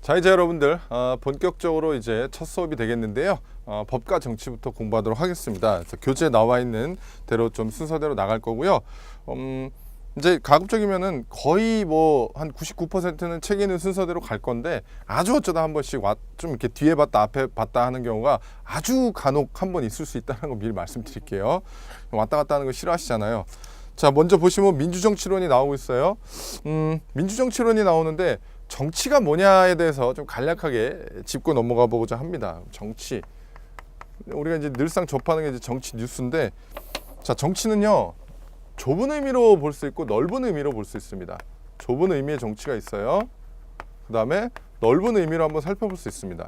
자, 이제 여러분들 본격적으로 이제 첫 수업이 되겠는데요. 법과 정치부터 공부하도록 하겠습니다. 그래서 교재에 나와 있는 대로 좀 순서대로 나갈 거고요. 이제 가급적이면은 거의 뭐 한 99%는 책 있는 순서대로 갈 건데, 아주 어쩌다 한 번씩 좀 이렇게 뒤에 봤다 앞에 봤다 하는 경우가 아주 간혹 한 번 있을 수 있다는 거 미리 말씀드릴게요. 왔다 갔다 하는 거 싫어하시잖아요. 자, 먼저 보시면 민주정치론이 나오고 있어요. 민주정치론이 나오는데 정치가 뭐냐에 대해서 좀 간략하게 짚고 넘어가 보고자 합니다. 정치, 우리가 이제 늘상 접하는 게 이제 정치 뉴스인데, 자, 정치는요 좁은 의미로 볼 수 있고 넓은 의미로 볼 수 있습니다. 좁은 의미의 정치가 있어요. 그 다음에 넓은 의미로 한번 살펴볼 수 있습니다.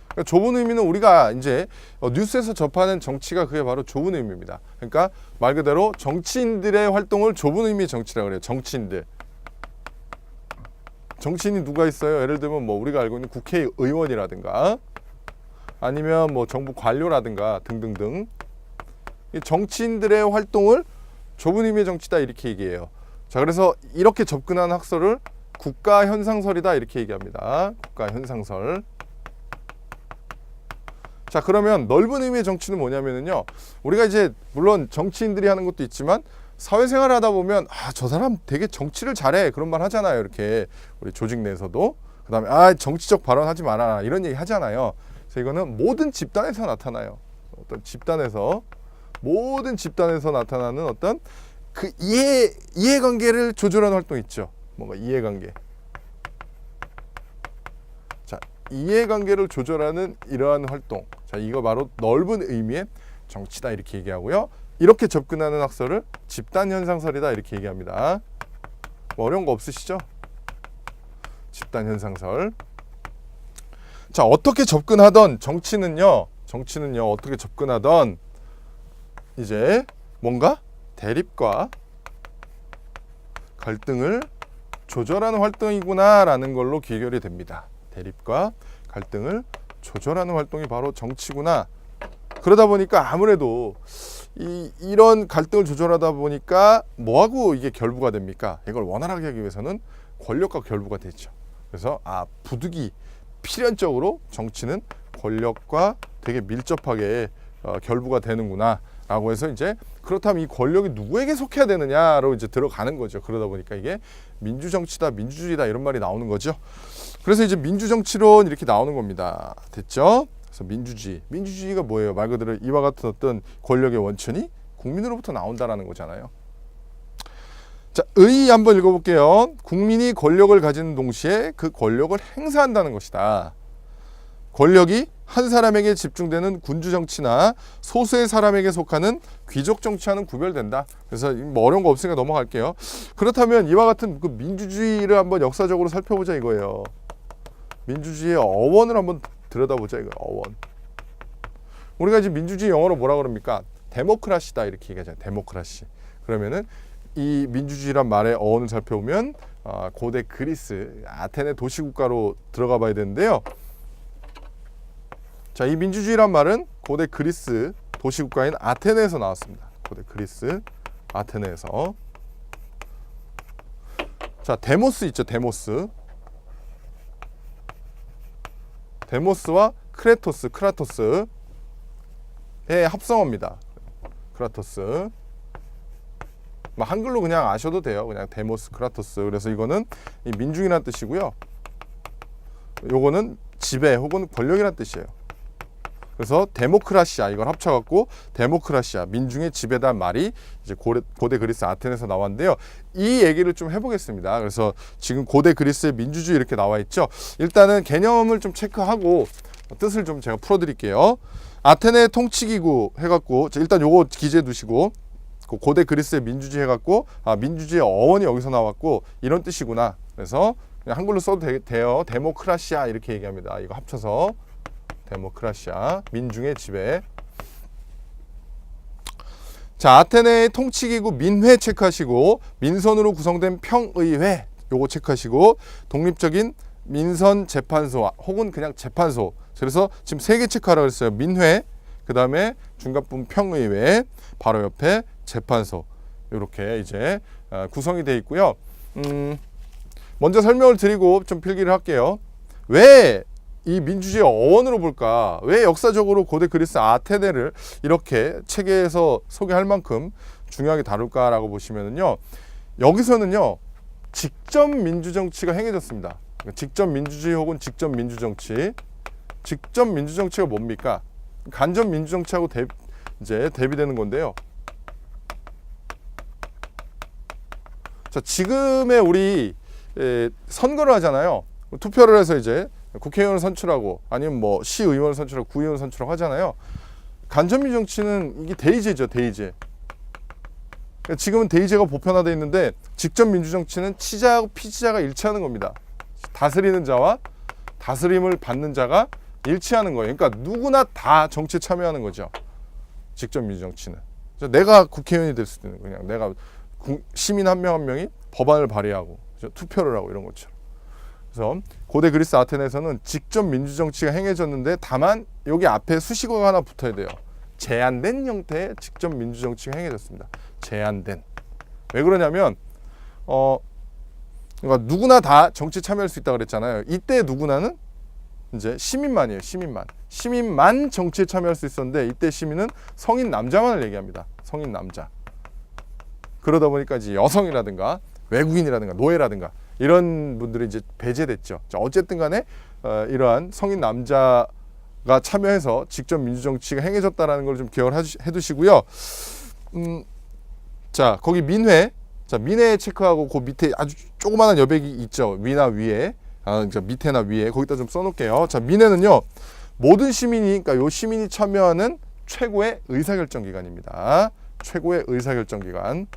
그러니까 좁은 의미는 우리가 이제 뉴스에서 접하는 정치가 그게 바로 좁은 의미입니다. 그러니까 말 그대로 정치인들의 활동을 좁은 의미의 정치라고 그래요. 정치인들. 정치인이 누가 있어요? 예를 들면 뭐 우리가 알고 있는 국회의원이라든가 아니면 뭐 정부 관료라든가 등등등. 이 정치인들의 활동을 좁은 의미의 정치다 이렇게 얘기해요. 자, 그래서 이렇게 접근하는 학설을 국가 현상설이다 이렇게 얘기합니다. 국가 현상설. 자, 그러면 넓은 의미의 정치는 뭐냐면요, 우리가 이제 물론 정치인들이 하는 것도 있지만 사회생활을 하다 보면 저 사람 되게 정치를 잘해 그런 말 하잖아요. 이렇게 우리 조직 내에서도. 그 다음에 정치적 발언하지 마라 이런 얘기 하잖아요. 그래서 이거는 모든 집단에서 나타나요. 어떤 집단에서, 모든 집단에서 나타나는 어떤 그 이해관계를 조절하는 활동 있죠. 뭔가 이해관계. 자, 이해관계를 조절하는 이러한 활동. 자, 이거 바로 넓은 의미의 정치다 이렇게 얘기하고요. 이렇게 접근하는 학설을 집단현상설이다 이렇게 얘기합니다. 뭐 어려운 거 없으시죠? 집단현상설. 자, 어떻게 접근하던 정치는요 어떻게 접근하던 이제 뭔가 대립과 갈등을 조절하는 활동이구나 라는 걸로 귀결이 됩니다. 대립과 갈등을 조절하는 활동이 바로 정치구나. 그러다 보니까 아무래도 이런 갈등을 조절하다 보니까 뭐하고 이게 결부가 됩니까? 이걸 원활하게 하기 위해서는 권력과 결부가 되죠. 그래서 부득이 필연적으로 정치는 권력과 되게 밀접하게 결부가 되는구나 라고 해서, 이제 그렇다면 이 권력이 누구에게 속해야 되느냐로 이제 들어가는 거죠. 그러다 보니까 이게 민주정치다, 민주주의다 이런 말이 나오는 거죠. 그래서 이제 민주정치론 이렇게 나오는 겁니다. 됐죠? 그래서 민주주의가 뭐예요? 말 그대로 이와 같은 어떤 권력의 원천이 국민으로부터 나온다라는 거잖아요. 자, 의 한번 읽어볼게요. 국민이 권력을 가지는 동시에 그 권력을 행사한다는 것이다. 권력이 한 사람에게 집중되는 군주 정치나 소수의 사람에게 속하는 귀족 정치와는 구별된다. 그래서 뭐 어려운 거 없으니까 넘어갈게요. 그렇다면 이와 같은 그 민주주의를 한번 역사적으로 살펴보자 이거예요. 민주주의의 어원을 한번 들여다보자 이거. 어원. 우리가 지금 민주주의 영어로 뭐라 그럽니까? 데모크라시다 이렇게 얘기하잖아요. 데모크라시. 그러면은 이 민주주의란 말의 어원을 살펴보면 고대 그리스 아테네 도시국가로 들어가 봐야 되는데요. 자, 이 민주주의란 말은 고대 그리스 도시국가인 아테네에서 나왔습니다. 고대 그리스 아테네에서. 자, 데모스 있죠. 데모스와 크라토스의 합성어입니다. 크라토스. 뭐 한글로 그냥 아셔도 돼요. 그냥 데모스, 크라토스. 그래서 이거는 이 민중이라는 뜻이고요. 요거는 지배 혹은 권력이라는 뜻이에요. 그래서 데모크라시아 이걸 합쳐갖고 데모크라시아 민중의 지배단 말이 이제 고대 그리스 아테네에서 나왔는데요. 이 얘기를 좀 해보겠습니다. 그래서 지금 고대 그리스의 민주주의 이렇게 나와 있죠. 일단은 개념을 좀 체크하고 뜻을 좀 제가 풀어드릴게요. 아테네 통치기구 해갖고 일단 요거 기재해 두시고, 고대 그리스의 민주주의 해갖고 민주주의의 어원이 여기서 나왔고 이런 뜻이구나. 그래서 그냥 한글로 써도 돼요. 데모크라시아 이렇게 얘기합니다. 이거 합쳐서 데모크라시아, 민중의 지배. 자, 아테네의 통치기구 민회 체크하시고, 민선으로 구성된 평의회 요거 체크하시고, 독립적인 민선재판소 혹은 그냥 재판소. 그래서 지금 3개 체크하라고 했어요. 민회, 그 다음에 중간부분 평의회, 바로 옆에 재판소. 이렇게 이제 구성이 되어 있고요. 먼저 설명을 드리고 좀 필기를 할게요. 왜 이 민주주의 어원으로 볼까? 왜 역사적으로 고대 그리스 아테네를 이렇게 책에서 소개할 만큼 중요하게 다룰까라고 보시면은요. 여기서는요. 직접 민주정치가 행해졌습니다. 직접 민주주의 혹은 직접 민주정치. 직접 민주정치가 뭡니까? 간접 민주정치하고 이제 대비되는 건데요. 자, 지금의 우리 선거를 하잖아요. 투표를 해서 이제 국회의원을 선출하고 아니면 뭐 시의원을 선출하고 구의원을 선출하고 하잖아요. 간접민주정치는 이게 대의제죠, 대의제. 그러니까 지금은 대의제가 보편화되어 있는데 직접 민주정치는 치자하고 피치자가 일치하는 겁니다. 다스리는 자와 다스림을 받는 자가 일치하는 거예요. 그러니까 누구나 다 정치에 참여하는 거죠. 직접 민주정치는. 내가 국회의원이 될 수도 있는 거예요. 그냥 내가 시민 한 명 한 명이 법안을 발의하고 투표를 하고 이런 것처럼. 그래서 고대 그리스 아테네에서는 직접 민주정치가 행해졌는데 다만 여기 앞에 수식어가 하나 붙어야 돼요. 제한된 형태의 직접 민주정치가 행해졌습니다. 제한된. 왜 그러냐면 그러니까 누구나 다 정치 참여할 수 있다고 그랬잖아요. 이때 누구나는 이제 시민만이에요. 시민만 정치에 참여할 수 있었는데 이때 시민은 성인 남자만을 얘기합니다. 성인 남자. 그러다 보니까 이제 여성이라든가 외국인이라든가 노예라든가 이런 분들이 이제 배제됐죠. 자, 어쨌든 간에 이러한 성인 남자가 참여해서 직접 민주정치가 행해졌다는 걸 좀 기억을 해두시고요. 자, 거기 민회. 자, 민회 체크하고 그 밑에 아주 조그마한 여백이 있죠. 위나 위에. 밑에나 위에. 거기다 좀 써놓을게요. 자, 민회는요. 모든 시민이, 그러니까 요 시민이 참여하는 최고의 의사결정 기관입니다. 최고의 의사결정 기관.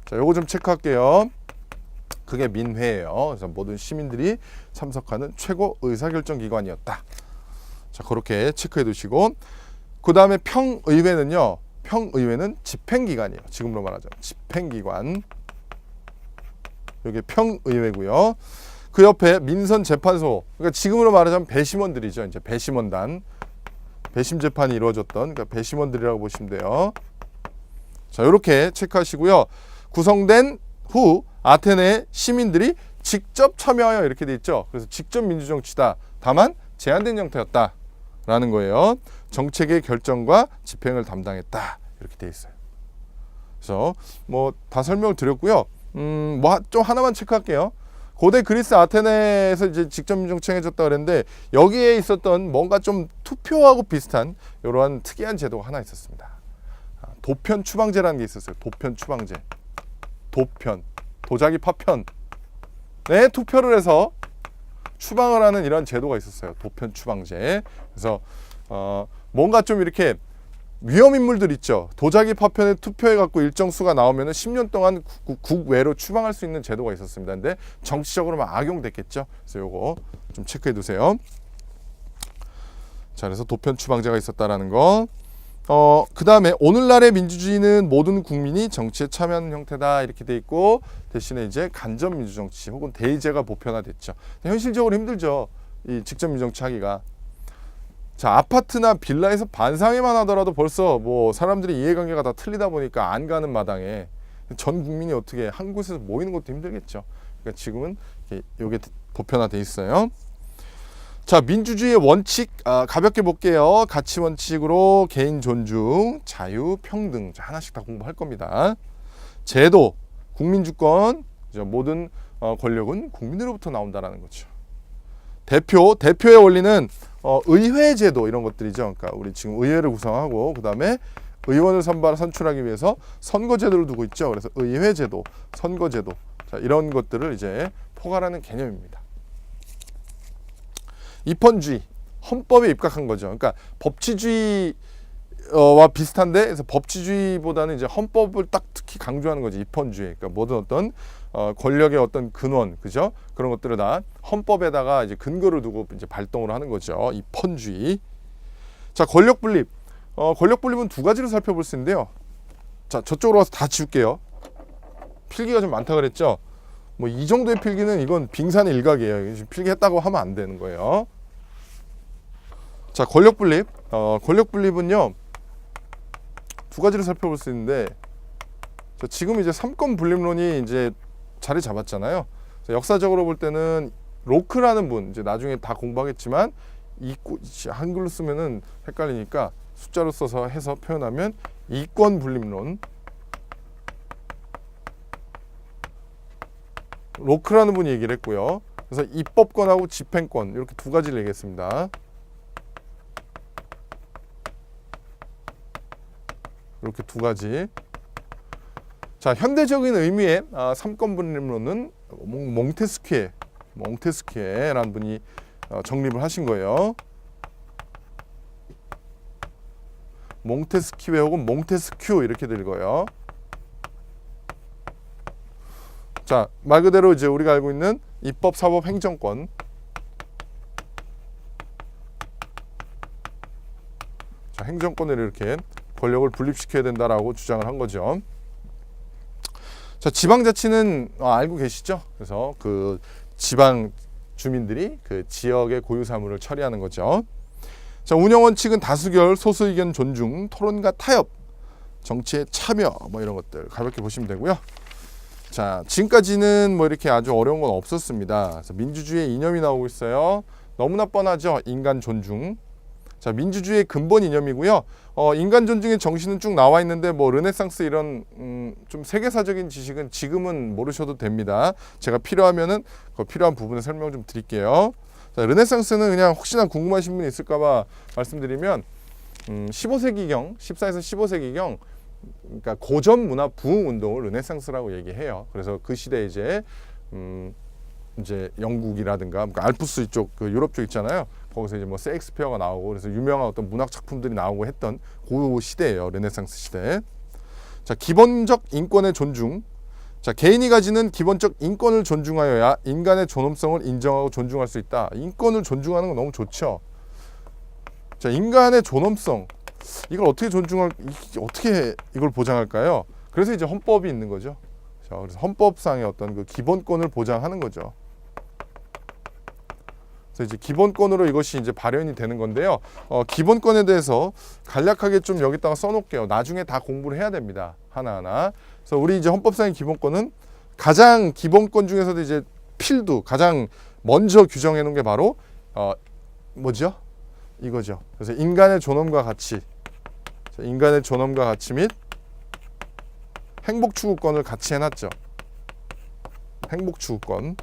자, 요거 좀 체크할게요. 그게 민회예요. 그래서 모든 시민들이 참석하는 최고 의사결정 기관이었다. 자, 그렇게 체크해 두시고, 그 다음에 평의회는요. 평의회는 집행기관이에요. 지금으로 말하자면 집행기관. 여기 평의회고요. 그 옆에 민선재판소. 그러니까 지금으로 말하자면 배심원들이죠. 이제 배심원단. 배심 재판이 이루어졌던 그러니까 배심원들이라고 보시면 돼요. 자, 이렇게 체크하시고요. 구성된 후 아테네 시민들이 직접 참여하여 이렇게 돼 있죠. 그래서 직접 민주정치다. 다만 제한된 형태였다라는 거예요. 정책의 결정과 집행을 담당했다. 이렇게 돼 있어요. 그래서 뭐 다 설명을 드렸고요. 뭐 좀 하나만 체크할게요. 고대 그리스 아테네에서 이제 직접 민주정치 행해졌다 그랬는데 여기에 있었던 뭔가 좀 투표하고 비슷한 이러한 특이한 제도가 하나 있었습니다. 도편 추방제라는 게 있었어요. 도편 추방제. 도편. 도자기 파편. 네, 투표를 해서 추방을 하는 이런 제도가 있었어요. 도편 추방제. 그래서 뭔가 좀 이렇게 위험 인물들 있죠. 도자기 파편에 투표해 갖고 일정 수가 나오면 10년 동안 국외로 추방할 수 있는 제도가 있었습니다. 근데 정치적으로만 악용됐겠죠. 그래서 요거 좀 체크해 두세요. 자, 그래서 도편 추방제가 있었다라는 거. 그 다음에 오늘날의 민주주의는 모든 국민이 정치에 참여하는 형태다 이렇게 돼 있고 대신에 이제 간접 민주정치 혹은 대의제가 보편화됐죠. 현실적으로 힘들죠. 이 직접 민주정치 하기가. 자, 아파트나 빌라에서 반상회만 하더라도 벌써 뭐 사람들이 이해관계가 다 틀리다 보니까 안 가는 마당에 전 국민이 어떻게 한 곳에서 모이는 것도 힘들겠죠. 그러니까 지금은 이게 보편화돼 있어요. 자, 민주주의의 원칙 가볍게 볼게요. 가치 원칙으로 개인 존중, 자유, 평등. 자, 하나씩 다 공부할 겁니다. 제도, 국민주권, 모든 권력은 국민으로부터 나온다라는 거죠. 대표의 원리는 의회제도 이런 것들이죠. 그러니까 우리 지금 의회를 구성하고 그 다음에 의원을 선출하기 위해서 선거제도를 두고 있죠. 그래서 의회제도, 선거제도 자, 이런 것들을 이제 포괄하는 개념입니다. 입헌주의, 헌법에 입각한 거죠. 그러니까 법치주의와 비슷한데, 그래서 법치주의보다는 이제 헌법을 딱 특히 강조하는 거지. 입헌주의. 그러니까 모든 어떤 권력의 어떤 근원, 그죠? 그런 것들을 다 헌법에다가 이제 근거를 두고 이제 발동을 하는 거죠. 입헌주의. 자, 권력 분립. 권력 분립은 두 가지로 살펴볼 수 있는데요. 자, 저쪽으로 와서 다 지울게요. 필기가 좀 많다 그랬죠? 뭐 이 정도의 필기는 이건 빙산의 일각이에요. 필기했다고 하면 안 되는 거예요. 자, 권력 분립. 권력 분립은요. 두 가지로 살펴볼 수 있는데 자, 지금 이제 삼권 분립론이 이제 자리 잡았잖아요. 자, 역사적으로 볼 때는 로크라는 분, 이제 나중에 다 공부하겠지만 한글로 쓰면은 헷갈리니까 숫자로 써서 해서 표현하면 이권 분립론. 로크라는 분이 얘기를 했고요. 그래서 입법권하고 집행권 이렇게 두 가지를 얘기했습니다. 이렇게 두 가지. 자, 현대적인 의미의 삼권 분립론은 몽테스키에라는 분이 정립을 하신 거예요. 몽테스키웨 혹은 몽테스큐 이렇게 읽어요. 자, 말 그대로 이제 우리가 알고 있는 입법, 사법, 행정권. 자, 행정권을 이렇게 권력을 분립시켜야 된다라고 주장을 한 거죠. 자, 지방자치는 알고 계시죠? 그래서 그 지방 주민들이 그 지역의 고유 사무를 처리하는 거죠. 자, 운영 원칙은 다수결, 소수 의견 존중, 토론과 타협, 정치에 참여 뭐 이런 것들 가볍게 보시면 되고요. 자, 지금까지는 뭐 이렇게 아주 어려운 건 없었습니다. 그래서 민주주의의 이념이 나오고 있어요. 너무나 뻔하죠. 인간 존중. 자, 민주주의의 근본 이념이고요. 인간 존중의 정신은 쭉 나와 있는데 뭐 르네상스 이런 좀 세계사적인 지식은 지금은 모르셔도 됩니다. 제가 필요하면은 그 필요한 부분에 설명 좀 드릴게요. 자, 르네상스는 그냥 혹시나 궁금하신 분이 있을까봐 말씀드리면 15세기경, 14에서 15세기경 그러니까 고전 문화 부흥 운동을 르네상스라고 얘기해요. 그래서 그 시대에 이제 영국이라든가 그러니까 알프스 이쪽 그 유럽 쪽 있잖아요. 거기서 이제 뭐 셰익스피어가 나오고 그래서 유명한 어떤 문학 작품들이 나오고 했던 그 시대예요. 르네상스 시대. 자, 기본적 인권의 존중. 자, 개인이 가지는 기본적 인권을 존중하여야 인간의 존엄성을 인정하고 존중할 수 있다. 인권을 존중하는 건 너무 좋죠. 자, 인간의 존엄성. 이걸 어떻게 어떻게 이걸 보장할까요? 그래서 이제 헌법이 있는 거죠. 자, 그래서 헌법상의 어떤 그 기본권을 보장하는 거죠. 그래서 이제 기본권으로 이것이 이제 발현이 되는 건데요. 기본권에 대해서 간략하게 좀 여기다가 써놓을게요. 나중에 다 공부를 해야 됩니다. 하나하나. 그래서 우리 이제 헌법상의 기본권은 가장 기본권 중에서도 이제 필두 가장 먼저 규정해 놓은 게 바로 뭐죠? 이거죠. 그래서 인간의 존엄과 가치, 인간의 존엄과 가치 및 행복 추구권을 같이 해놨죠. 행복 추구권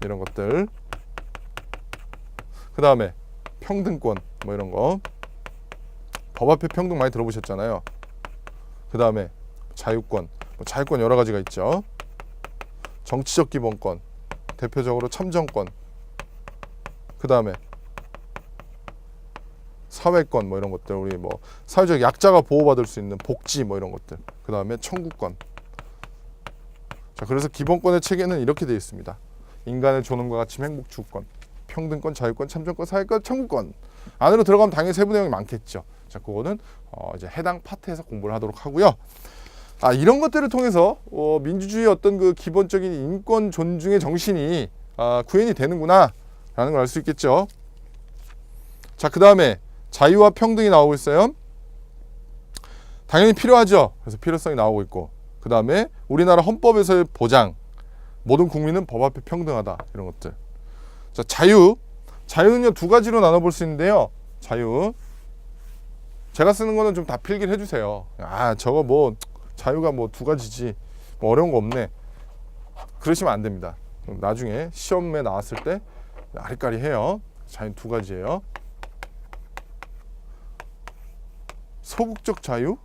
이런 것들. 그 다음에 평등권 뭐 이런 거. 법 앞에 평등 많이 들어보셨잖아요. 그 다음에 자유권. 자유권 여러 가지가 있죠. 정치적 기본권. 대표적으로 참정권. 그 다음에 사회권 뭐 이런 것들. 우리 뭐 사회적 약자가 보호받을 수 있는 복지 뭐 이런 것들. 그 다음에 청구권. 자, 그래서 기본권의 체계는 이렇게 되어 있습니다. 인간의 존엄과 가치, 행복 추구권, 평등권, 자유권, 참정권, 사회권, 청구권. 안으로 들어가면 당연히 세부 내용이 많겠죠. 자, 그거는 이제 해당 파트에서 공부를 하도록 하고요. 이런 것들을 통해서 민주주의의 어떤 그 기본적인 인권 존중의 정신이 구현이 되는구나 라는 걸 알 수 있겠죠. 자, 그 다음에 자유와 평등이 나오고 있어요. 당연히 필요하죠. 그래서 필요성이 나오고 있고, 그 다음에 우리나라 헌법에서의 보장, 모든 국민은 법 앞에 평등하다 이런 것들. 자, 자유는요 두 가지로 나눠볼 수 있는데요. 자유 제가 쓰는 거는 좀 다 필기를 해주세요. 저거 뭐 자유가 뭐 두 가지지 뭐 어려운 거 없네 그러시면 안 됩니다. 나중에 시험에 나왔을 때 아리까리 해요. 자유 두 가지예요. 소극적 자유?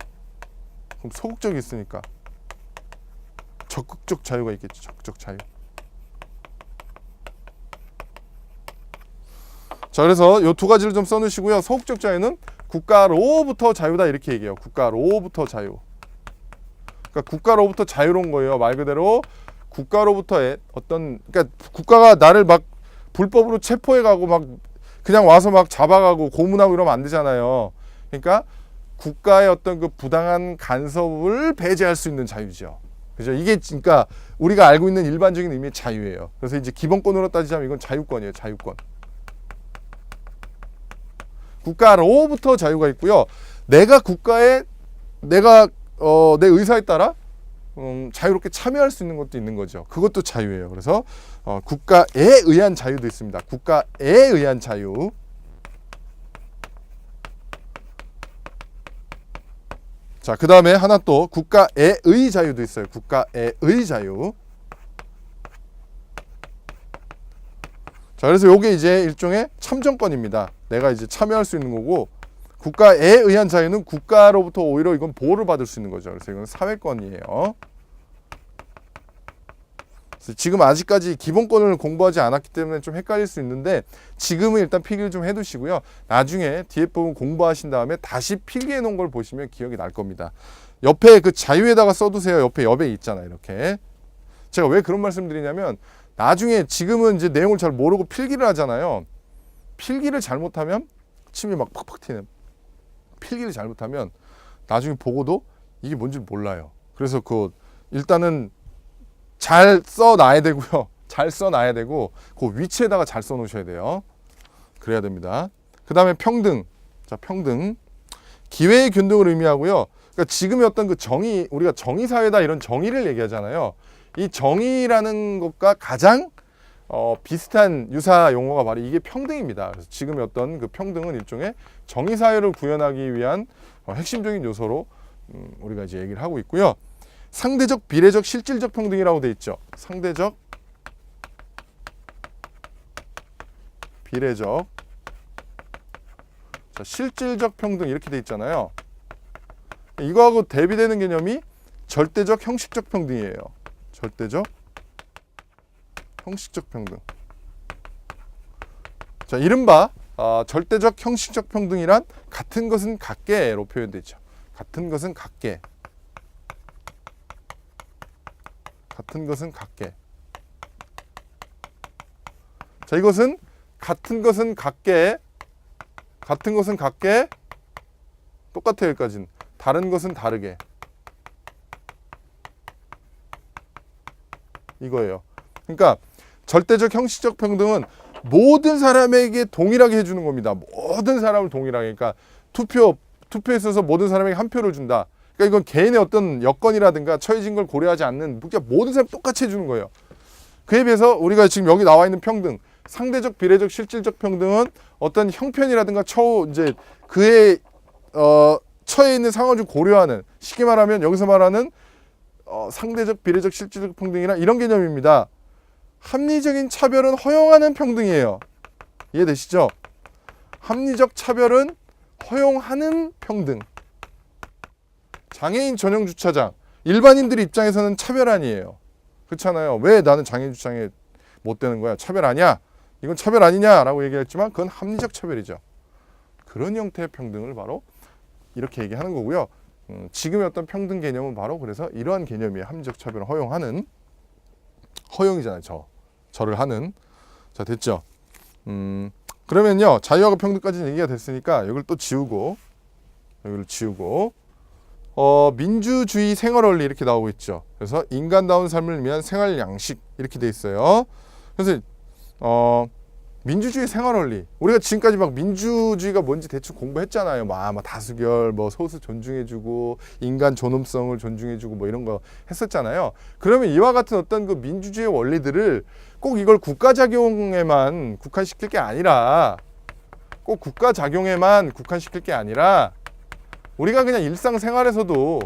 그럼 소극적이 있으니까 적극적 자유가 있겠죠. 적극적 자유. 자, 그래서 이 두 가지를 좀 써놓으시고요. 소극적 자유는 국가로부터 자유다 이렇게 얘기해요. 국가로부터 자유. 그러니까 국가로부터 자유로운 거예요. 말 그대로 국가로부터의 어떤, 그러니까 국가가 나를 막 불법으로 체포해가고 막 그냥 와서 막 잡아가고 고문하고 이러면 안 되잖아요. 그러니까 국가의 어떤 그 부당한 간섭을 배제할 수 있는 자유죠. 그죠? 이게 그러니까 우리가 알고 있는 일반적인 의미의 자유예요. 그래서 이제 기본권으로 따지자면 이건 자유권이에요. 자유권. 국가로부터 자유가 있고요. 내가 내 의사에 따라 자유롭게 참여할 수 있는 것도 있는 거죠. 그것도 자유예요. 그래서 국가에 의한 자유도 있습니다. 국가에 의한 자유. 자, 그 다음에 하나 또 국가의 자유도 있어요. 국가의 자유. 자, 그래서 요게 이제 일종의 참정권입니다. 내가 이제 참여할 수 있는 거고, 국가에 의한 자유는 국가로부터 오히려 이건 보호를 받을 수 있는 거죠. 그래서 이건 사회권이에요. 그래서 지금 아직까지 기본권을 공부하지 않았기 때문에 좀 헷갈릴 수 있는데, 지금은 일단 필기를 좀 해두시고요. 나중에 뒤에 부분 공부하신 다음에 다시 필기해 놓은 걸 보시면 기억이 날 겁니다. 옆에 그 자유에다가 써두세요. 옆에 여백이 있잖아요. 이렇게. 제가 왜 그런 말씀 드리냐면, 나중에 지금은 이제 내용을 잘 모르고 필기를 하잖아요. 필기를 잘못하면 침이 막 팍팍 튀는. 필기를 잘못하면 나중에 보고도 이게 뭔지 몰라요. 그래서 일단은 잘 써놔야 되고요. 잘 써놔야 되고 그 위치에다가 잘 써놓으셔야 돼요. 그래야 됩니다. 그 다음에 평등. 자, 평등. 기회의 균등을 의미하고요. 그러니까 지금의 어떤 그 정의, 우리가 정의사회다 이런 정의를 얘기하잖아요. 이 정의라는 것과 가장 비슷한 유사 용어가 바로 이게 평등입니다. 그래서 지금의 어떤 그 평등은 일종의 정의사회를 구현하기 위한 핵심적인 요소로 우리가 이제 얘기를 하고 있고요. 상대적, 비례적, 실질적 평등이라고 돼 있죠. 상대적, 비례적, 자, 실질적 평등 이렇게 돼 있잖아요. 이거하고 대비되는 개념이 절대적, 형식적 평등이에요. 절대적, 형식적 평등. 자, 이른바 절대적, 형식적 평등이란 같은 것은 같게로 표현되죠. 같은 것은 같게. 같은 것은 같게. 자, 이것은 같은 것은 같게. 같은 것은 같게. 똑같아요. 여기까지는. 다른 것은 다르게. 이거예요. 그러니까 절대적 형식적 평등은 모든 사람에게 동일하게 해주는 겁니다. 모든 사람을 동일하게. 그러니까 투표에 있어서 모든 사람에게 한 표를 준다. 그러니까 이건 개인의 어떤 여건이라든가 처해진 걸 고려하지 않는 모든 사람 똑같이 해주는 거예요. 그에 비해서 우리가 지금 여기 나와 있는 평등, 상대적, 비례적, 실질적 평등은 어떤 형편이라든가 이제 그의 처해 있는 상황을 좀 고려하는, 쉽게 말하면 여기서 말하는 상대적, 비례적, 실질적 평등이나 이런 개념입니다. 합리적인 차별은 허용하는 평등이에요. 이해되시죠? 합리적 차별은 허용하는 평등. 장애인 전용 주차장. 일반인들 입장에서는 차별 아니에요. 그렇잖아요. 왜 나는 장애인 주차장에 못 되는 거야? 차별 아니야? 이건 차별 아니냐라고 얘기했지만 그건 합리적 차별이죠. 그런 형태의 평등을 바로 이렇게 얘기하는 거고요. 지금의 어떤 평등 개념은 바로 그래서 이러한 개념이에요. 합리적 차별을 허용하는. 허용이잖아요. 저를 하는. 자, 됐죠? 그러면요. 자유하고 평등까지는 얘기가 됐으니까 여기를 또 지우고, 여기를 지우고, 민주주의 생활원리 이렇게 나오고 있죠. 그래서 인간다운 삶을 위한 생활 양식 이렇게 돼 있어요. 그래서 민주주의 생활원리. 우리가 지금까지 막 민주주의가 뭔지 대충 공부했잖아요. 막 다수결, 소수 존중해주고, 인간 존엄성을 존중해주고, 이런 거 했었잖아요. 그러면 이와 같은 어떤 그 민주주의 원리들을 꼭 이걸 국가작용에만 국한시킬 게 아니라, 꼭 국가작용에만 국한시킬 게 아니라, 우리가 그냥 일상생활에서도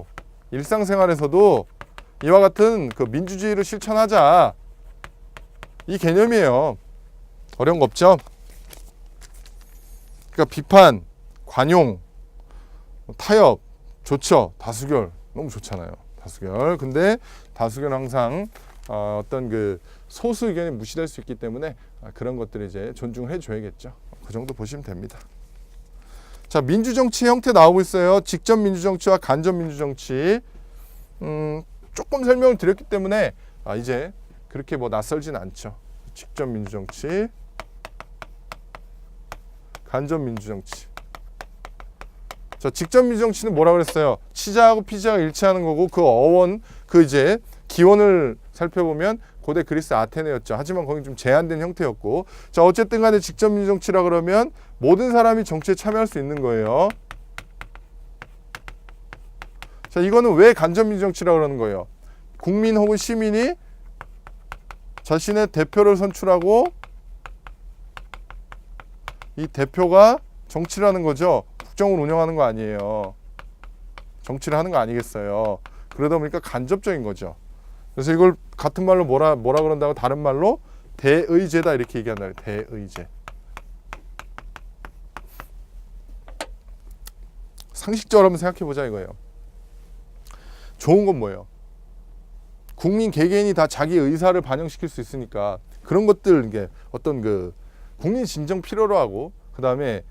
이와 같은 그 민주주의를 실천하자. 이 개념이에요. 어려운 거 없죠? 그러니까 비판, 관용, 타협 좋죠. 다수결 너무 좋잖아요. 다수결. 근데 다수결 항상 어떤 그 소수 의견이 무시될 수 있기 때문에 그런 것들을 이제 존중을 해줘야겠죠. 그 정도 보시면 됩니다. 자, 민주정치 형태 나오고 있어요. 직접 민주정치와 간접 민주정치. 조금 설명을 드렸기 때문에 이제 그렇게 낯설진 않죠. 직접 민주정치, 간접 민주정치. 자, 직접 민주정치는 뭐라고 그랬어요? 치자하고 피자가 일치하는 거고, 그 어원, 그 이제 기원을 살펴보면 고대 그리스 아테네였죠. 하지만 거기 좀 제한된 형태였고, 자, 어쨌든 간에 직접 민주정치라 그러면 모든 사람이 정치에 참여할 수 있는 거예요. 자, 이거는 왜 간접민주정치라고 그러는 거예요? 국민 혹은 시민이 자신의 대표를 선출하고 이 대표가 정치를 하는 거죠. 국정을 운영하는 거 아니에요. 정치를 하는 거 아니겠어요. 그러다 보니까 간접적인 거죠. 그래서 이걸 같은 말로 뭐라 그런다고 다른 말로 대의제다 이렇게 얘기한다. 대의제. 상식적으로 한번 생각해 보자 이거예요. 좋은 건 뭐예요? 국민 개개인이 다 자기 의사를 반영시킬 수 있으니까 그런 것들 이게 어떤 그 국민 진정 필요로 하고 그 다음에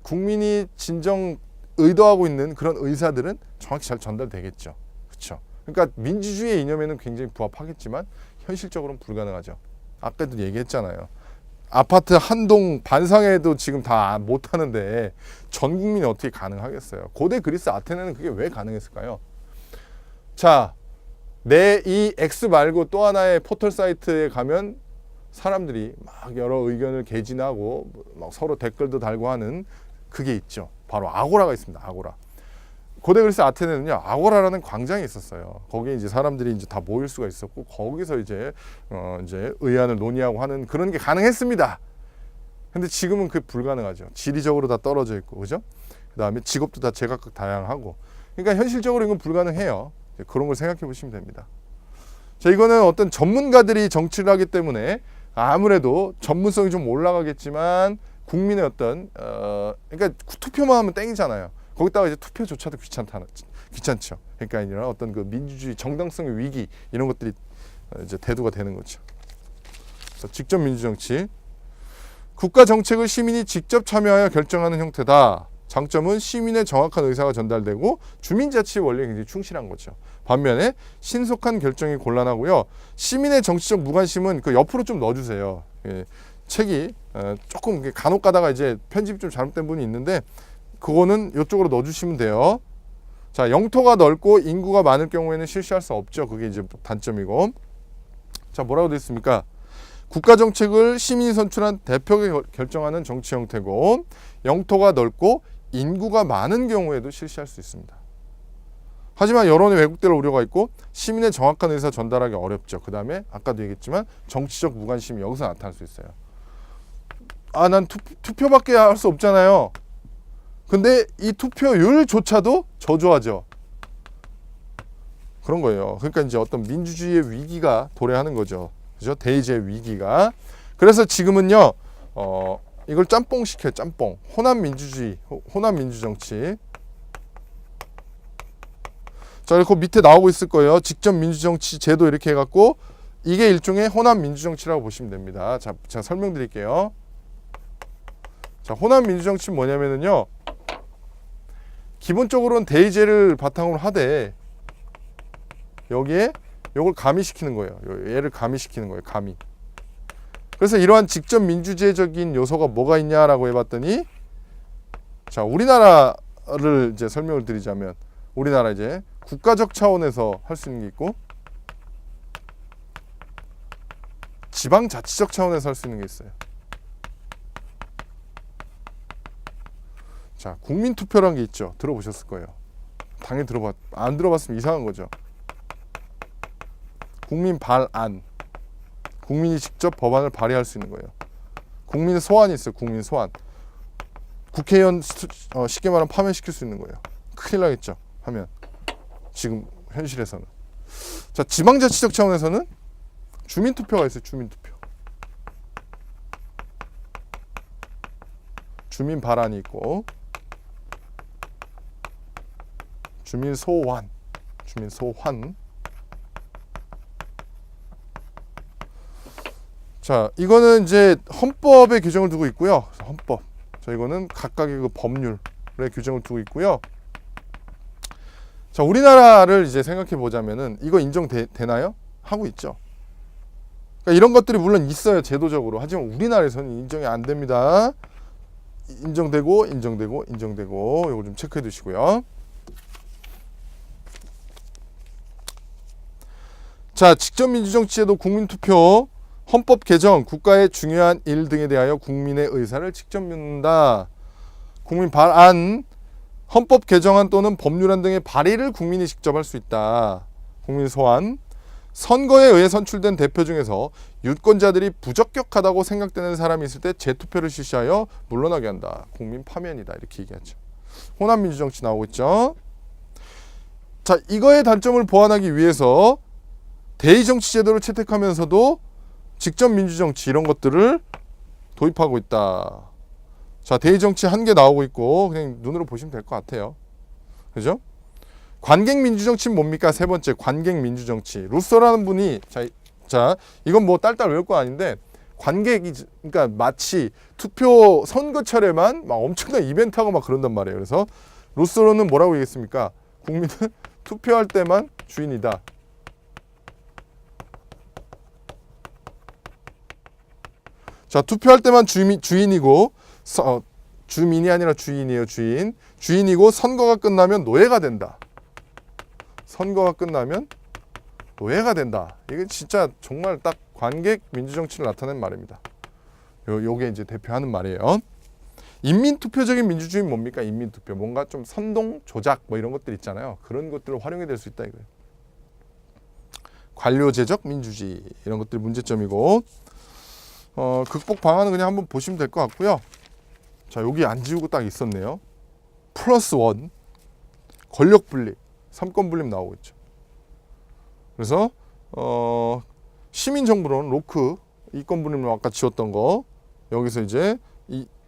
국민이 진정 의도하고 있는 그런 의사들은 정확히 잘 전달되겠죠. 그렇죠? 그러니까 민주주의의 이념에는 굉장히 부합하겠지만 현실적으로는 불가능하죠. 아까도 얘기했잖아요. 아파트 한 동 반상회도 지금 다 못하는데 전 국민이 어떻게 가능하겠어요? 고대 그리스 아테네는 그게 왜 가능했을까요? 자, 내 이 X 말고 또 하나의 포털 사이트에 가면 사람들이 막 여러 의견을 개진하고 막 서로 댓글도 달고 하는 그게 있죠. 바로 아고라가 있습니다. 아고라. 고대 그리스 아테네는요, 아고라라는 광장이 있었어요. 거기에 이제 사람들이 이제 다 모일 수가 있었고, 거기서 이제 의안을 논의하고 하는 그런 게 가능했습니다. 근데 지금은 그게 불가능하죠. 지리적으로 다 떨어져 있고, 그죠? 그 다음에 직업도 다 제각각 다양하고. 그러니까 현실적으로 이건 불가능해요. 그런 걸 생각해 보시면 됩니다. 자, 이거는 어떤 전문가들이 정치를 하기 때문에 아무래도 전문성이 좀 올라가겠지만, 국민의 어떤, 그러니까 투표만 하면 땡이잖아요. 거기다가 이제 투표조차도 귀찮죠. 그러니까 이런 어떤 그 민주주의 정당성의 위기 이런 것들이 이제 대두가 되는 거죠. 그래서 직접 민주정치, 국가 정책을 시민이 직접 참여하여 결정하는 형태다. 장점은 시민의 정확한 의사가 전달되고 주민자치 원리에 굉장히 충실한 거죠. 반면에 신속한 결정이 곤란하고요. 시민의 정치적 무관심은 그 옆으로 좀 넣어주세요. 예, 책이 조금 간혹 가다가 이제 편집이 좀 잘못된 부분이 있는데. 그거는 이쪽으로 넣어주시면 돼요. 자, 영토가 넓고 인구가 많을 경우에는 실시할 수 없죠. 그게 이제 단점이고. 자, 뭐라고 되어 있습니까? 국가 정책을 시민이 선출한 대표가 결정하는 정치 형태고, 영토가 넓고 인구가 많은 경우에도 실시할 수 있습니다. 하지만 여론의 왜곡될 우려가 있고 시민의 정확한 의사 전달하기 어렵죠. 그 다음에 아까도 얘기했지만 정치적 무관심이 여기서 나타날 수 있어요. 아, 난 투표밖에 할 수 없잖아요. 근데 이 투표율조차도 저조하죠. 그런 거예요. 그러니까 이제 어떤 민주주의의 위기가 도래하는 거죠. 그죠? 대의제의 위기가. 그래서 지금은요, 이걸 짬뽕 시켜요. 짬뽕. 호남 민주주의, 호남 민주정치. 자, 그리고 밑에 나오고 있을 거예요. 직접 민주정치 제도 이렇게 해갖고 이게 일종의 호남 민주정치라고 보시면 됩니다. 자, 제가 설명드릴게요. 자, 호남 민주정치는 뭐냐면은요. 기본적으로는 대의제를 바탕으로 하되 여기에 요걸 가미시키는 거예요. 얘를 가미시키는 거예요. 가미. 그래서 이러한 직접 민주제적인 요소가 뭐가 있냐라고 해봤더니 자, 우리나라를 이제 설명을 드리자면 우리나라 이제 국가적 차원에서 할 수 있는 게 있고 지방자치적 차원에서 할 수 있는 게 있어요. 자, 국민투표라는 게 있죠. 들어보셨을 거예요. 당연히 안 들어봤으면 이상한 거죠. 국민 발안. 국민이 직접 법안을 발의할 수 있는 거예요. 국민 소환이 있어요. 국민 소환. 국회의원 쉽게 말하면 파면시킬 수 있는 거예요. 큰일 나겠죠. 하면. 지금 현실에서는. 자, 지방자치적 차원에서는 주민투표가 있어요. 주민투표. 주민 발안이 있고 주민 소환. 자, 이거는 이제 헌법에 규정을 두고 있고요. 헌법. 자, 이거는 각각의 그 법률에 규정을 두고 있고요. 자, 우리나라를 이제 생각해 보자면은 이거 인정되나요? 하고 있죠. 그러니까 이런 것들이 물론 있어요. 제도적으로. 하지만 우리나라에서는 인정이 안 됩니다. 인정되고 이거 좀 체크해 두시고요. 자, 직접 민주정치제도 국민투표, 헌법 개정, 국가의 중요한 일 등에 대하여 국민의 의사를 직접 묻는다. 국민 발안, 헌법 개정안 또는 법률안 등의 발의를 국민이 직접 할 수 있다. 국민 소환. 선거에 의해 선출된 대표 중에서 유권자들이 부적격하다고 생각되는 사람이 있을 때 재투표를 실시하여 물러나게 한다. 국민 파면이다. 이렇게 얘기하죠. 호남 민주정치 나오고 있죠. 자, 이거의 단점을 보완하기 위해서 대의정치 제도를 채택하면서도 직접 민주정치 이런 것들을 도입하고 있다. 자, 대의정치 한 개 나오고 있고 그냥 눈으로 보시면 될 것 같아요. 그죠? 관객민주정치는 뭡니까? 세 번째, 관객민주정치. 루소라는 분이 자 이건 뭐 딸딸 외울 거 아닌데 관객이 그러니까 마치 투표 선거철에만 막 엄청난 이벤트하고 막 그런단 말이에요. 그래서 루소로는 뭐라고 얘기했습니까? 국민은 투표할 때만 주인이다. 자, 투표할 때만 주인이고 주민이 아니라 주인이에요. 주인이고 선거가 끝나면 노예가 된다. 선거가 끝나면 노예가 된다. 이게 진짜 정말 딱 관객 민주정치를 나타낸 말입니다. 요게 이제 대표하는 말이에요. 인민투표적인 민주주의는 뭡니까? 인민투표. 뭔가 좀 선동, 조작 뭐 이런 것들 있잖아요. 그런 것들을 활용해 될 수 있다 이거예요. 관료제적 민주주의 이런 것들이 문제점이고 극복 방안은 그냥 한번 보시면 될 것 같고요. 자, 여기 안 지우고 딱 있었네요. +1 권력 분립, 삼권 분립 나오고 있죠. 그래서 시민 정부론 로크 이권 분립을 아까 지웠던 거 여기서 이제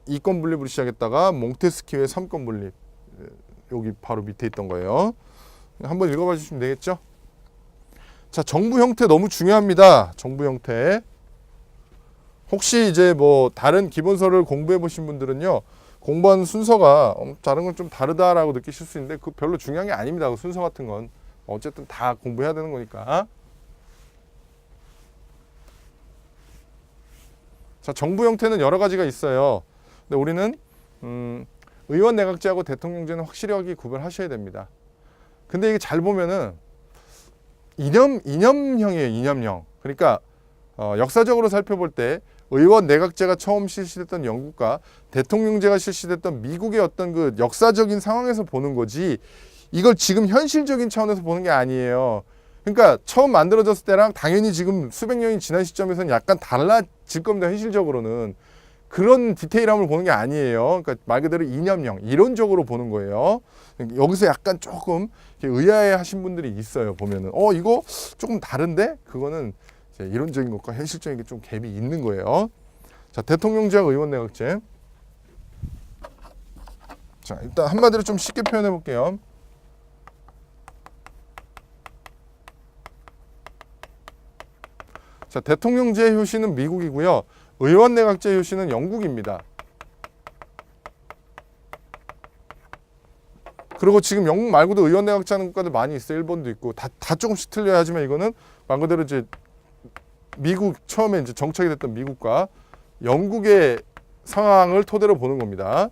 이권 분립으로 시작했다가 몽테스키우의 삼권 분립 여기 바로 밑에 있던 거예요. 한번 읽어봐 주시면 되겠죠. 자, 정부 형태 너무 중요합니다. 정부 형태. 혹시 이제 뭐 다른 기본서를 공부해 보신 분들은요, 공부한 순서가 다른 건 좀 다르다라고 느끼실 수 있는데 그 별로 중요한 게 아닙니다. 그 순서 같은 건 어쨌든 다 공부해야 되는 거니까. 자, 정부 형태는 여러 가지가 있어요. 근데 우리는 의원 내각제하고 대통령제는 확실하게 구별하셔야 됩니다. 근데 이게 잘 보면은 이념형이에요. 이념형. 그러니까 역사적으로 살펴볼 때 의원 내각제가 처음 실시됐던 영국과 대통령제가 실시됐던 미국의 어떤 그 역사적인 상황에서 보는 거지 이걸 지금 현실적인 차원에서 보는 게 아니에요. 그러니까 처음 만들어졌을 때랑 당연히 지금 수백 년이 지난 시점에서는 약간 달라질 겁니다. 현실적으로는. 그런 디테일함을 보는 게 아니에요. 그러니까 말 그대로 이념형, 이론적으로 보는 거예요. 여기서 약간 조금 의아해 하신 분들이 있어요. 보면은 이거 조금 다른데? 그거는 이론적인 것과 현실적인 게 좀 갭이 있는 거예요. 자, 대통령제와 의원 내각제. 자, 일단 한마디로 좀 쉽게 표현해 볼게요. 자, 대통령제 효시는 미국이고요. 의원 내각제 효시는 영국입니다. 그리고 지금 영국 말고도 의원 내각제 하는 국가들 많이 있어요. 일본도 있고 다 조금씩 틀려야 하지만 이거는 말 그대로 이제 미국 처음에 이제 정착이 됐던 미국과 영국의 상황을 토대로 보는 겁니다.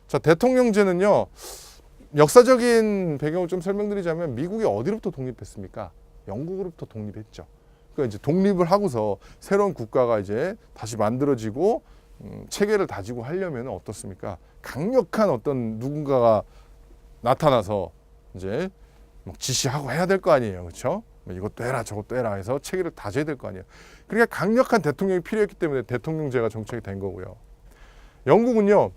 자, 대통령제는요. 역사적인 배경을 좀 설명드리자면 미국이 어디로부터 독립했습니까? 영국으로부터 독립했죠. 그러니까 이제 독립을 하고서 새로운 국가가 이제 다시 만들어지고 체계를 다지고 하려면 어떻습니까? 강력한 어떤 누군가가 나타나서 이제 지시하고 해야 될 거 아니에요. 그렇죠? 이것도 해라 저것도 해라 해서 체계를 다져야 될 거 아니에요. 그러니까 강력한 대통령이 필요했기 때문에 대통령제가 정착이 된 거고요. 영국은요.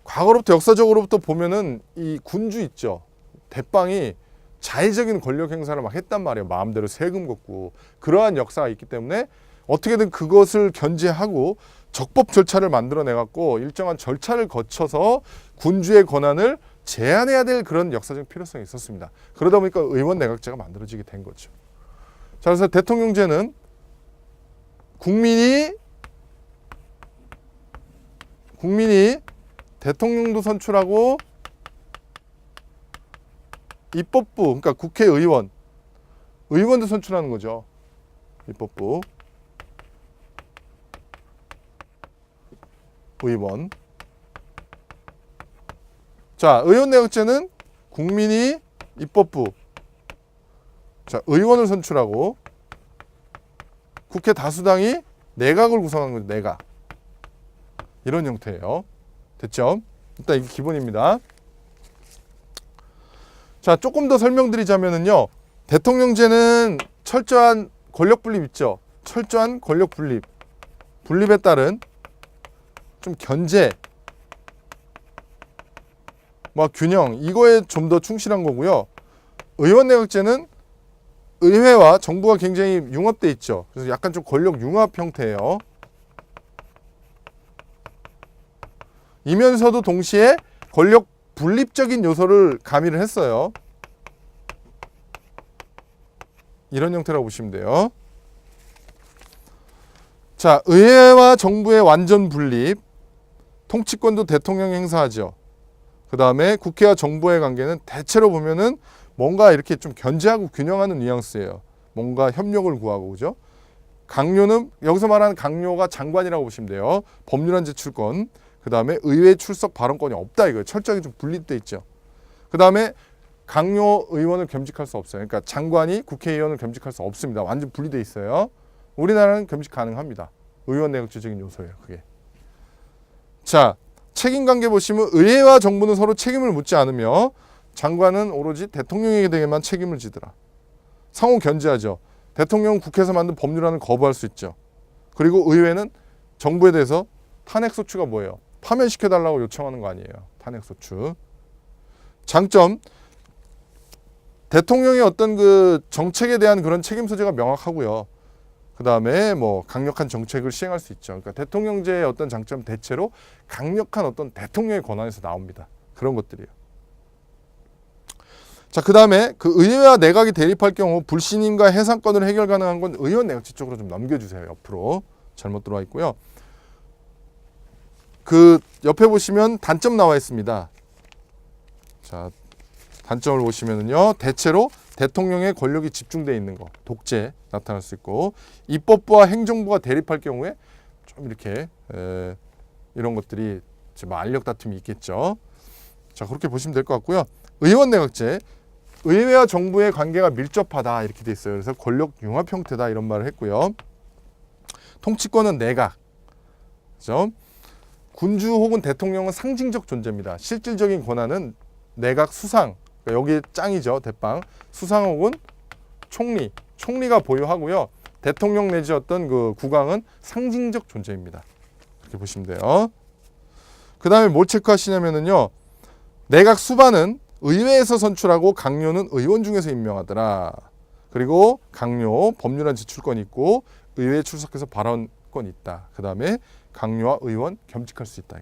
과거로부터 역사적으로부터 보면은 이 군주 있죠. 대빵이 자의적인 권력 행사를 막 했단 말이에요. 마음대로 세금 걷고 그러한 역사가 있기 때문에 어떻게든 그것을 견제하고 적법 절차를 만들어내 갖고 일정한 절차를 거쳐서 군주의 권한을 제한해야 될 그런 역사적 필요성이 있었습니다. 그러다 보니까 의원 내각제가 만들어지게 된 거죠. 자, 그래서 대통령제는 국민이 대통령도 선출하고 입법부, 그러니까 의원도 선출하는 거죠. 입법부, 의원. 자, 의원 내각제는 국민이 입법부, 자, 의원을 선출하고 국회 다수당이 내각을 구성하는 거죠. 내각. 이런 형태예요. 됐죠? 일단 이게 기본입니다. 자, 조금 더 설명드리자면은요. 대통령제는 철저한 권력 분립 있죠. 철저한 권력 분립. 분립에 따른 좀 견제, 뭐 균형, 이거에 좀 더 충실한 거고요. 의원 내각제는 의회와 정부가 굉장히 융합돼 있죠. 그래서 약간 좀 권력 융합 형태예요. 이면서도 동시에 권력 분립적인 요소를 가미를 했어요. 이런 형태라고 보시면 돼요. 자, 의회와 정부의 완전 분립, 통치권도 대통령이 행사하죠. 그 다음에 국회와 정부의 관계는 대체로 보면은 뭔가 이렇게 좀 견제하고 균형하는 뉘앙스예요. 뭔가 협력을 구하고, 그죠? 강요는, 여기서 말하는 강요가 장관이라고 보시면 돼요. 법률안 제출권. 그 다음에 의회 출석 발언권이 없다 이거예요. 철저하게 좀 분립돼 있죠. 그 다음에 강요 의원을 겸직할 수 없어요. 그러니까 장관이 국회의원을 겸직할 수 없습니다. 완전 분리돼 있어요. 우리나라는 겸직 가능합니다. 의원 내각제적인 요소예요. 그게. 자, 책임관계 보시면 의회와 정부는 서로 책임을 묻지 않으며 장관은 오로지 대통령에게만 책임을 지더라. 상호 견제하죠. 대통령은 국회에서 만든 법률안을 거부할 수 있죠. 그리고 의회는 정부에 대해서 탄핵소추가 뭐예요? 파면시켜달라고 요청하는 거 아니에요. 탄핵소추. 장점, 대통령의 어떤 그 정책에 대한 그런 책임 소재가 명확하고요. 그 다음에 뭐 강력한 정책을 시행할 수 있죠. 그러니까 대통령제의 어떤 장점 대체로 강력한 어떤 대통령의 권한에서 나옵니다. 그런 것들이에요. 자, 그 다음에 그 의회와 내각이 대립할 경우 불신임과 해산권을 해결 가능한 건 의원 내각제 쪽으로 좀 넘겨주세요. 옆으로 잘못 들어와 있고요. 그 옆에 보시면 단점 나와 있습니다. 자, 단점을 보시면은요, 대체로 대통령의 권력이 집중되어 있는 거, 독재 나타날 수 있고, 입법부와 행정부가 대립할 경우에 좀 이렇게 이런 것들이 뭐 알력 다툼이 있겠죠. 자, 그렇게 보시면 될 것 같고요. 의원 내각제, 의회와 정부의 관계가 밀접하다 이렇게 돼 있어요. 그래서 권력 융합 형태다 이런 말을 했고요. 통치권은 내각, 그죠? 군주 혹은 대통령은 상징적 존재입니다. 실질적인 권한은 내각 수상, 그러니까 여기 짱이죠. 대빵. 수상 혹은 총리가 보유하고요. 대통령 내지 어떤 그 국왕은 상징적 존재입니다. 그렇게 보시면 돼요. 그 다음에 뭘 체크하시냐면은요. 내각 수반은 의회에서 선출하고 강요는 의원 중에서 임명하더라. 그리고 강요, 법률안 제출권이 있고 의회에 출석해서 발언권이 있다. 그 다음에 강요와 의원 겸직할 수 있다.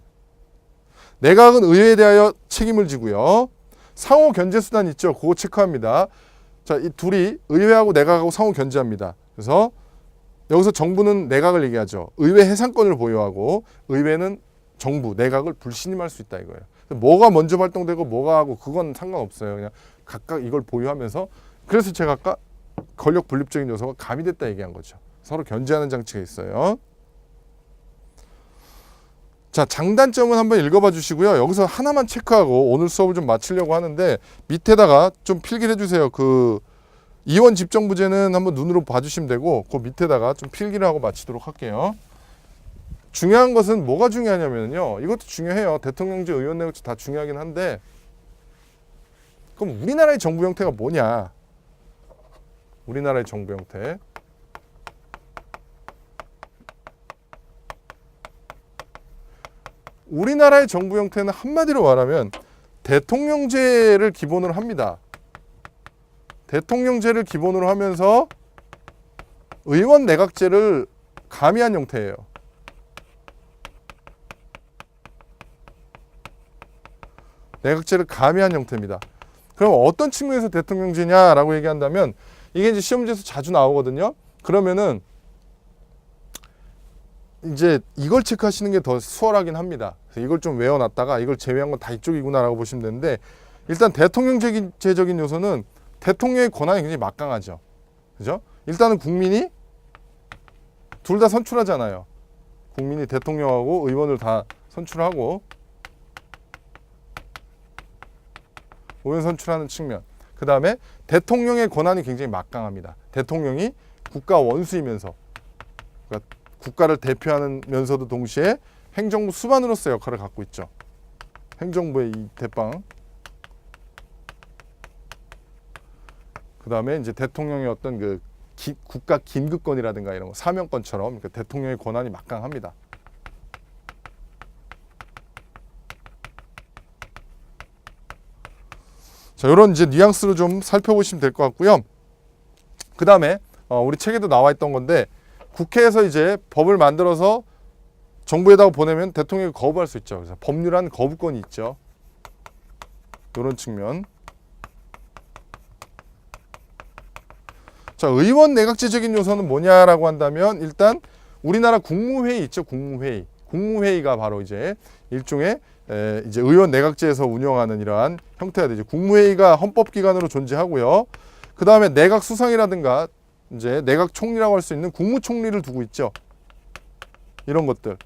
내각은 의회에 대하여 책임을 지고요. 상호 견제 수단 있죠. 그거 체크합니다. 자, 이 둘이 의회하고 내각하고 상호 견제합니다. 그래서 여기서 정부는 내각을 얘기하죠. 의회 해산권을 보유하고 의회는 정부, 내각을 불신임할 수 있다 이거예요. 뭐가 먼저 발동되고 뭐가 하고 그건 상관없어요. 그냥 각각 이걸 보유하면서, 그래서 제가 아까 권력 분립적인 요소가 가미됐다 얘기한 거죠. 서로 견제하는 장치가 있어요. 자, 장단점은 한번 읽어봐 주시고요. 여기서 하나만 체크하고 오늘 수업을 좀 마치려고 하는데 밑에다가 좀 필기를 해주세요. 그 이원 집정부제는 한번 눈으로 봐주시면 되고 그 밑에다가 좀 필기를 하고 마치도록 할게요. 중요한 것은 뭐가 중요하냐면요. 이것도 중요해요. 대통령제, 의원 내각제 다 중요하긴 한데 그럼 우리나라의 정부 형태가 뭐냐? 우리나라의 정부 형태. 우리나라의 정부 형태는 한마디로 말하면 대통령제를 기본으로 합니다. 대통령제를 기본으로 하면서 의원 내각제를 가미한 형태예요. 내각제를 가미한 형태입니다. 그럼 어떤 측면에서 대통령제냐라고 얘기한다면 이게 이제 시험 문제에서 자주 나오거든요. 그러면은 이제 이걸 체크하시는 게 더 수월하긴 합니다. 그래서 이걸 좀 외워놨다가 이걸 제외한 건 다 이쪽이구나라고 보시면 되는데 일단 대통령제적인 요소는 대통령의 권한이 굉장히 막강하죠. 그죠? 일단은 국민이 둘 다 선출하잖아요. 국민이 대통령하고 의원을 다 선출하고 의원 선출하는 측면. 그 다음에 대통령의 권한이 굉장히 막강합니다. 대통령이 국가 원수이면서 그러니까 국가를 대표하면서도 동시에 행정부 수반으로서의 역할을 갖고 있죠. 행정부의 이 대빵. 그 다음에 이제 대통령의 어떤 그 국가 긴급권이라든가 이런 거, 사명권처럼 그러니까 대통령의 권한이 막강합니다. 자, 이런 이제 뉘앙스로 좀 살펴보시면 될 것 같고요. 그 다음에 우리 책에도 나와 있던 건데, 국회에서 이제 법을 만들어서 정부에다가 보내면 대통령이 거부할 수 있죠. 그래서 법률안 거부권이 있죠. 이런 측면. 자, 의원 내각제적인 요소는 뭐냐라고 한다면, 일단 우리나라 국무회의 있죠. 국무회의. 국무회의가 바로 이제 일종의 이제 의원 내각제에서 운영하는 이러한 형태가 되죠. 국무회의가 헌법기관으로 존재하고요. 그 다음에 내각 수상이라든가 이제 내각 총리라고 할 수 있는 국무총리를 두고 있죠. 이런 것들.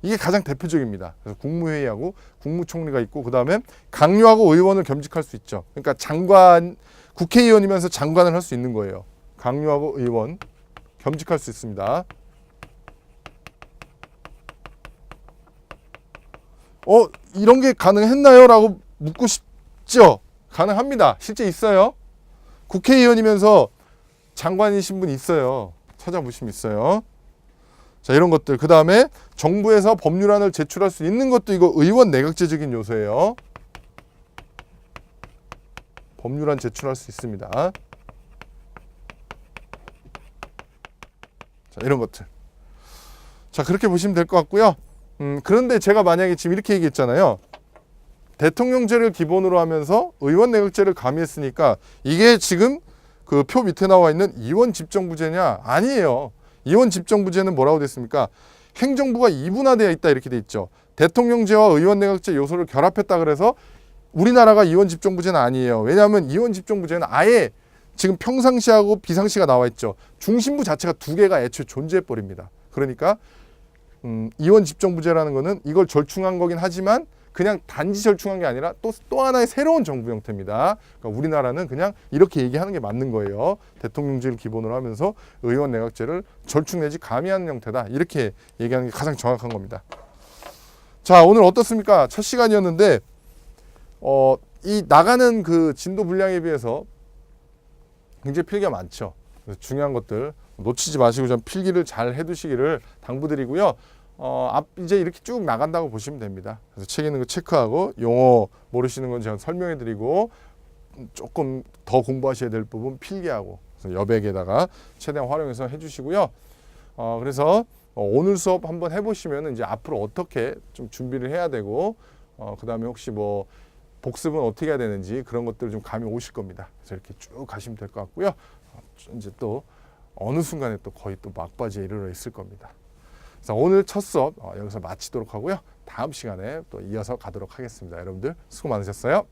이게 가장 대표적입니다. 그래서 국무회의하고 국무총리가 있고, 그 다음에 강요하고 의원을 겸직할 수 있죠. 그러니까 장관, 국회의원이면서 장관을 할 수 있는 거예요. 강요하고 의원 겸직할 수 있습니다. 이런 게 가능했나요? 라고 묻고 싶죠? 가능합니다. 실제 있어요. 국회의원이면서 장관이신 분이 있어요. 찾아보시면 있어요. 자, 이런 것들. 그 다음에 정부에서 법률안을 제출할 수 있는 것도 이거 의원 내각제적인 요소예요. 법률안 제출할 수 있습니다. 자, 이런 것들. 자, 그렇게 보시면 될 것 같고요. 그런데 제가 만약에 지금 이렇게 얘기했잖아요. 대통령제를 기본으로 하면서 의원 내각제를 가미했으니까 이게 지금 그 표 밑에 나와 있는 이원 집정부제냐? 아니에요. 이원 집정부제는 뭐라고 됐습니까? 행정부가 이분화되어 있다 이렇게 돼 있죠. 대통령제와 의원 내각제 요소를 결합했다 그래서 우리나라가 이원 집정부제는 아니에요. 왜냐하면 이원 집정부제는 아예 지금 평상시하고 비상시가 나와 있죠. 중심부 자체가 두 개가 애초에 존재해 버립니다. 그러니까 이원 집정부제라는 거는 이걸 절충한 거긴 하지만 그냥 단지 절충한 게 아니라 또 하나의 새로운 정부 형태입니다. 그러니까 우리나라는 그냥 이렇게 얘기하는 게 맞는 거예요. 대통령제를 기본으로 하면서 의원 내각제를 절충 내지 가미하는 형태다. 이렇게 얘기하는 게 가장 정확한 겁니다. 자, 오늘 어떻습니까? 첫 시간이었는데 이 나가는 그 진도 분량에 비해서 굉장히 필기가 많죠. 그래서 중요한 것들 놓치지 마시고 좀 필기를 잘 해두시기를 당부드리고요. 이제 이렇게 쭉 나간다고 보시면 됩니다. 그래서 책 있는 거 체크하고 용어 모르시는 건 제가 설명해드리고 조금 더 공부하셔야 될 부분 필기하고 그래서 여백에다가 최대한 활용해서 해주시고요. 그래서 오늘 수업 한번 해보시면 이제 앞으로 어떻게 좀 준비를 해야 되고 그 다음에 혹시 뭐 복습은 어떻게 해야 되는지 그런 것들 좀 감이 오실 겁니다. 그래서 이렇게 쭉 가시면 될 것 같고요. 이제 또 어느 순간에 또 거의 또 막바지에 이르러 있을 겁니다. 그래서 오늘 첫 수업 여기서 마치도록 하고요. 다음 시간에 또 이어서 가도록 하겠습니다. 여러분들 수고 많으셨어요.